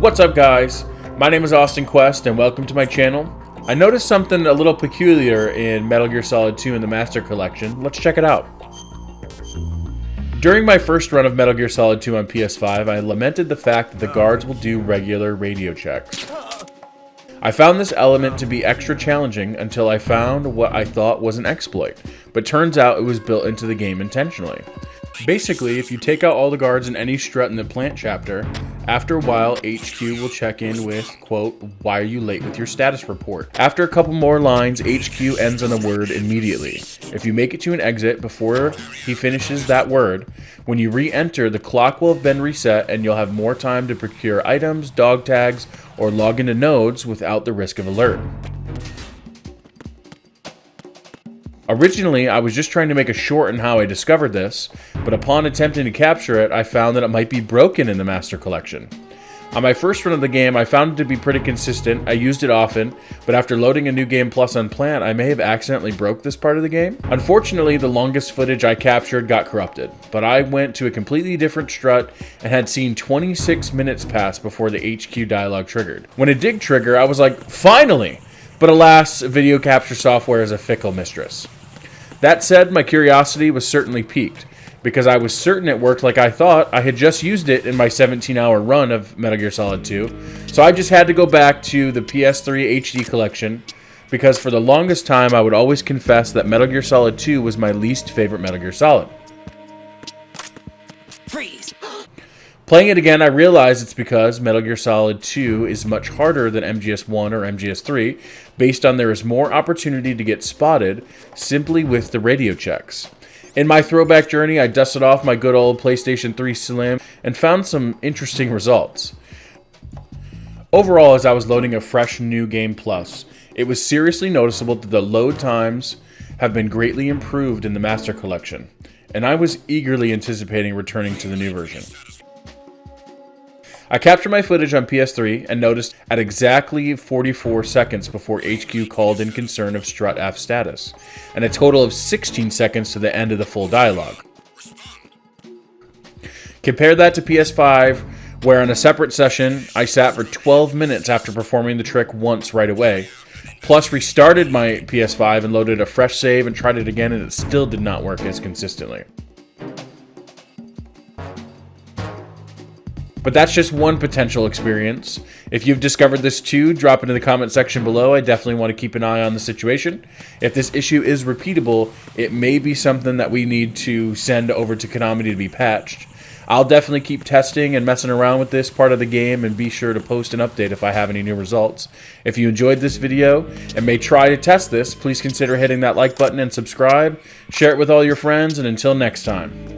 What's up, guys? My name is Austin Quest and welcome to my channel. I noticed something a little peculiar in Metal Gear Solid 2 in the Master Collection. Let's check it out. During my first run of Metal Gear Solid 2 on PS5, I lamented the fact that the guards will do regular radio checks. I found this element to be extra challenging until I found what I thought was an exploit, but turns out it was built into the game intentionally. Basically, if you take out all the guards in any strut in the plant chapter, after a while HQ will check in with, quote, "Why are you late with your status report?" After a couple more lines, HQ ends on a word immediately. If you make it to an exit before he finishes that word, when you re-enter, the clock will have been reset and you'll have more time to procure items, dog tags, or log into nodes without the risk of alert. Originally, I was just trying to make a short in how I discovered this, but upon attempting to capture it, I found that it might be broken in the Master Collection. On my first run of the game, I found it to be pretty consistent. I used it often, but after loading a new game plus on plant, I may have accidentally broke this part of the game. Unfortunately, the longest footage I captured got corrupted, but I went to a completely different strut and had seen 26 minutes pass before the HQ dialogue triggered. When it did trigger, I was like, finally! But alas, video capture software is a fickle mistress. That said, my curiosity was certainly piqued, because I was certain it worked like I thought. I had just used it in my 17-hour run of Metal Gear Solid 2, so I just had to go back to the PS3 HD collection, because for the longest time I would always confess that Metal Gear Solid 2 was my least favorite Metal Gear Solid. Freeze! Playing it again, I realized it's because Metal Gear Solid 2 is much harder than MGS1 or MGS3, based on there is more opportunity to get spotted simply with the radio checks. In my throwback journey, I dusted off my good old PlayStation 3 Slim and found some interesting results. Overall, as I was loading a fresh new game plus, it was seriously noticeable that the load times have been greatly improved in the Master Collection, and I was eagerly anticipating returning to the new version. I captured my footage on PS3 and noticed at exactly 44 seconds before HQ called in concern of strut F status, and a total of 16 seconds to the end of the full dialogue. Compare that to PS5, where in a separate session, I sat for 12 minutes after performing the trick once right away, plus restarted my PS5 and loaded a fresh save and tried it again, and it still did not work as consistently. But that's just one potential experience. If you've discovered this too, drop it in the comment section below. I definitely want to keep an eye on the situation. If this issue is repeatable, it may be something that we need to send over to Konami to be patched. I'll definitely keep testing and messing around with this part of the game and be sure to post an update if I have any new results. If you enjoyed this video and may try to test this, please consider hitting that like button and subscribe. Share it with all your friends, and until next time.